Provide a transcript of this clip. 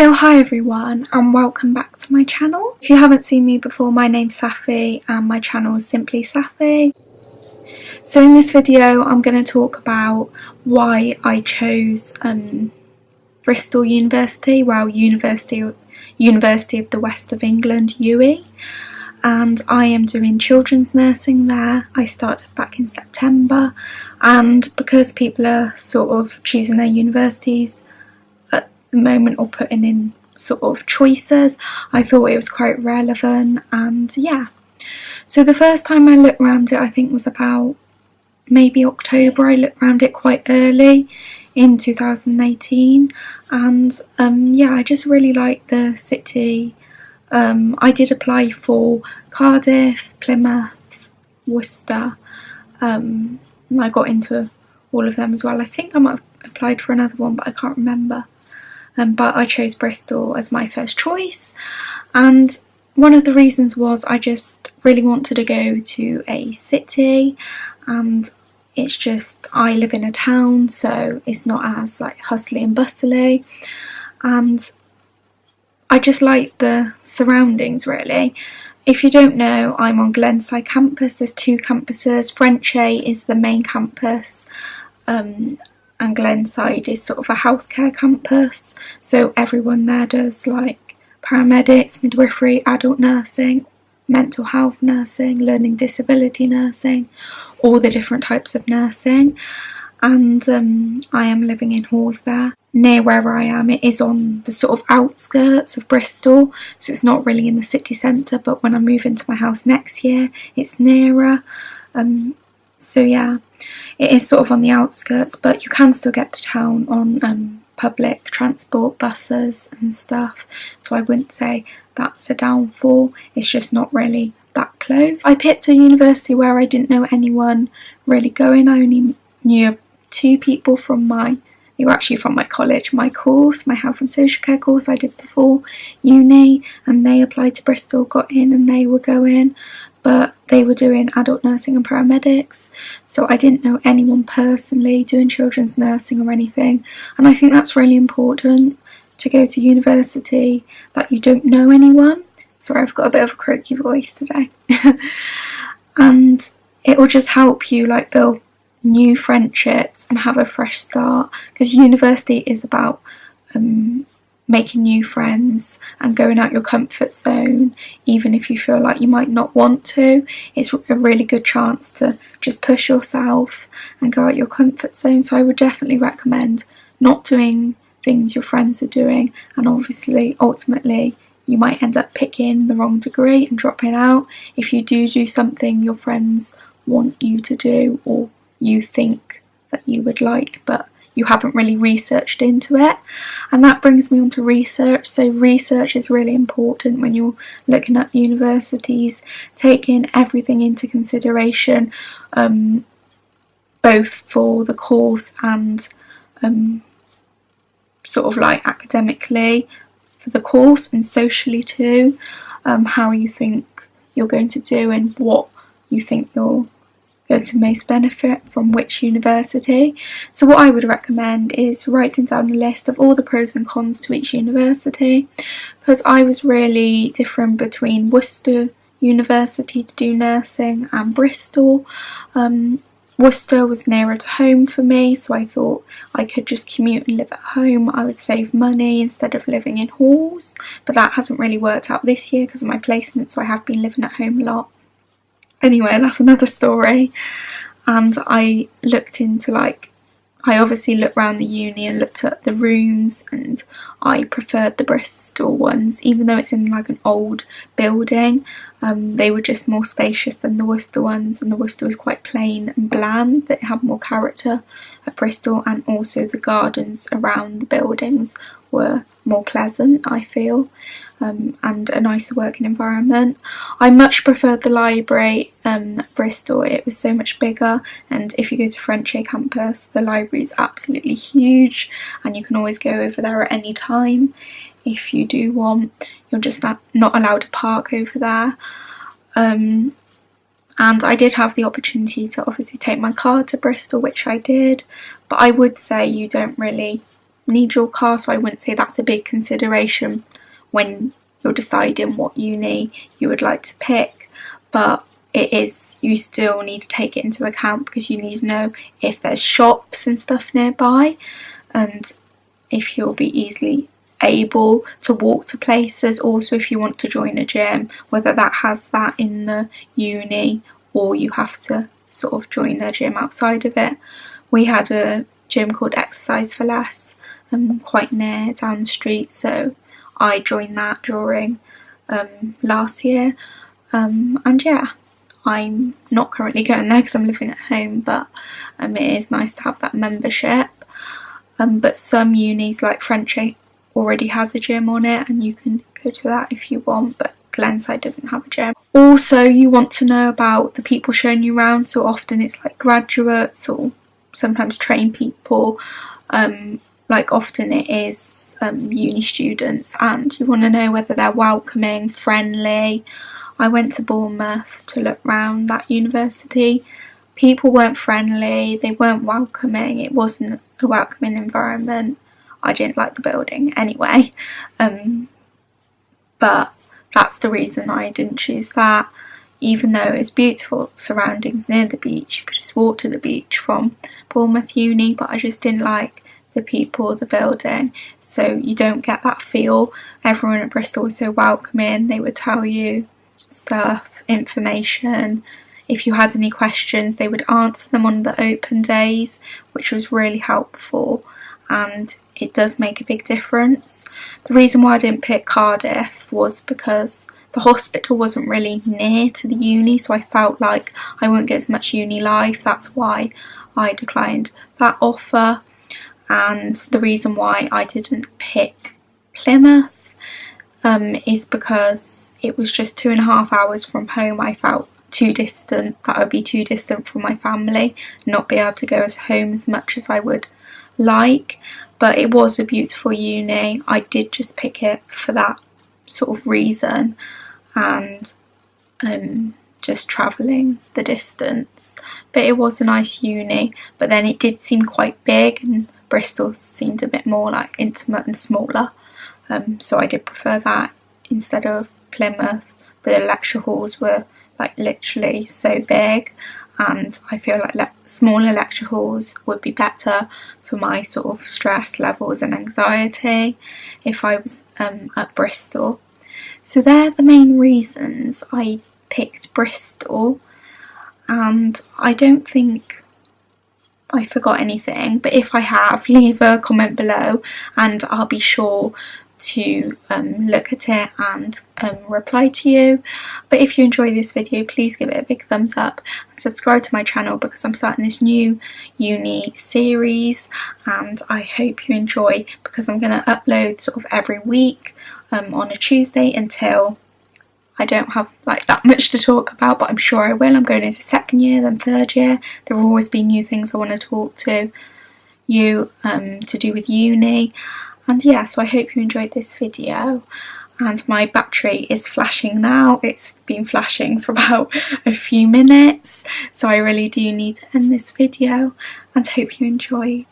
So hi everyone and welcome back to my channel. If you haven't seen me before, my name's Safie and my channel is simply Safie. So in this video I'm going to talk about why I chose Bristol University, University of the West of England, UWE, and I am doing children's nursing there. I started back in September, and because people are sort of choosing their universities the moment or putting in sort of choices, I thought it was quite relevant. And yeah, so the first time I looked around it, I think was about maybe October. I looked around it quite early in 2018, and yeah, I just really liked the city. I did apply for Cardiff, Plymouth, Worcester, and I got into all of them as well. I think I might have applied for another one, but I can't remember. But I chose Bristol as my first choice, and one of the reasons was I just really wanted to go to a city, and it's just, I live in a town, so it's not as like hustly and bustly, and I just like the surroundings really. If you don't know, I'm on Glenside campus. There's two campuses. Frenchay is the main campus, and Glenside is sort of a healthcare campus, so everyone there does like paramedics, midwifery, adult nursing, mental health nursing, learning disability nursing, all the different types of nursing. And I am living in halls there. Near where I am, it is on the sort of outskirts of Bristol, so it's not really in the city centre, but when I move into my house next year it's nearer. So yeah, it is sort of on the outskirts, but you can still get to town on public transport, buses and stuff, so I wouldn't say that's a downfall. It's just not really that close. I picked a university where I didn't know anyone really going. I only knew two people from they were actually from my college, my course, my health and social care course I did before uni, and they applied to Bristol, got in, and they were going, but they were doing adult nursing and paramedics, so I didn't know anyone personally doing children's nursing or anything. And I think that's really important, to go to university that you don't know anyone. Sorry, I've got a bit of a croaky voice today. And it will just help you like build new friendships and have a fresh start, because university is about making new friends and going out your comfort zone, even if you feel like you might not want to. It's a really good chance to just push yourself and go out your comfort zone. So I would definitely recommend not doing things your friends are doing, and obviously ultimately you might end up picking the wrong degree and dropping out if you do something your friends want you to do, or you think that you would like but you haven't really researched into it. And that brings me on to research. So research is really important when you're looking at universities, taking everything into consideration, both for the course and sort of like academically for the course, and socially too, how you think you're going to do and what you think you're going to most benefit from which university. So what I would recommend is writing down a list of all the pros and cons to each university, because I was really different between Worcester University to do nursing and Bristol. Worcester was nearer to home for me, so I thought I could just commute and live at home. I would save money instead of living in halls, but that hasn't really worked out this year because of my placement, so I have been living at home a lot. Anyway, that's another story. And I looked into I obviously looked around the uni and looked at the rooms, and I preferred the Bristol ones, even though it's in like an old building. They were just more spacious than the Worcester ones, and the Worcester was quite plain and bland. They had more character at Bristol, and also the gardens around the buildings were more pleasant, I feel, and a nicer working environment. I much preferred the library at Bristol. It was so much bigger, and if you go to Frenchay campus, the library is absolutely huge, and you can always go over there at any time if you do want. You're just not allowed to park over there. And I did have the opportunity to obviously take my car to Bristol, which I did, but I would say you don't really need your car, so I wouldn't say that's a big consideration when you're deciding what uni you would like to pick, but it is, you still need to take it into account because you need to know if there's shops and stuff nearby, and if you'll be easily able to walk to places. Also, if you want to join a gym, whether that has that in the uni or you have to sort of join a gym outside of it. We had a gym called Exercise for Less quite near down the street, so I joined that during last year, and yeah, I'm not currently going there because I'm living at home, but it is nice to have that membership. But some unis like French already has a gym on it, and you can go to that if you want, but Glenside doesn't have a gym. Also, you want to know about the people showing you around, so often it's like graduates or sometimes trained people, like often it is uni students, and you want to know whether they're welcoming, friendly. I went to Bournemouth to look round that university. People weren't friendly, they weren't welcoming, it wasn't a welcoming environment. I didn't like the building anyway, but that's the reason I didn't choose that. Even though it's beautiful surroundings near the beach, you could just walk to the beach from Bournemouth Uni, but I just didn't like the people, the building, so you don't get that feel. Everyone at Bristol was so welcoming, they would tell you stuff, information. If you had any questions, they would answer them on the open days, which was really helpful, and it does make a big difference. The reason why I didn't pick Cardiff was because the hospital wasn't really near to the uni, so I felt like I wouldn't get as much uni life. That's why I declined that offer. And the reason why I didn't pick Plymouth is because it was just 2.5 hours from home. I felt too distant, that I would be too distant from my family, not be able to go home as much as I would like. But it was a beautiful uni. I did just pick it for that sort of reason, and just travelling the distance. But it was a nice uni, but then it did seem quite big, and Bristol seemed a bit more like intimate and smaller, so I did prefer that instead of Plymouth. The lecture halls were like literally so big, and I feel like smaller lecture halls would be better for my sort of stress levels and anxiety if I was at Bristol. So they're the main reasons I picked Bristol, and I don't think I forgot anything, but if I have, leave a comment below and I'll be sure to look at it and reply to you. But if you enjoy this video, please give it a big thumbs up and subscribe to my channel, because I'm starting this new uni series and I hope you enjoy, because I'm going to upload sort of every week on a Tuesday until I don't have like that much to talk about, but I'm sure I will. I'm going into second year, then third year. There will always be new things I want to talk to you to do with uni. And yeah, so I hope you enjoyed this video. And my battery is flashing now. It's been flashing for about a few minutes, so I really do need to end this video, and hope you enjoyed.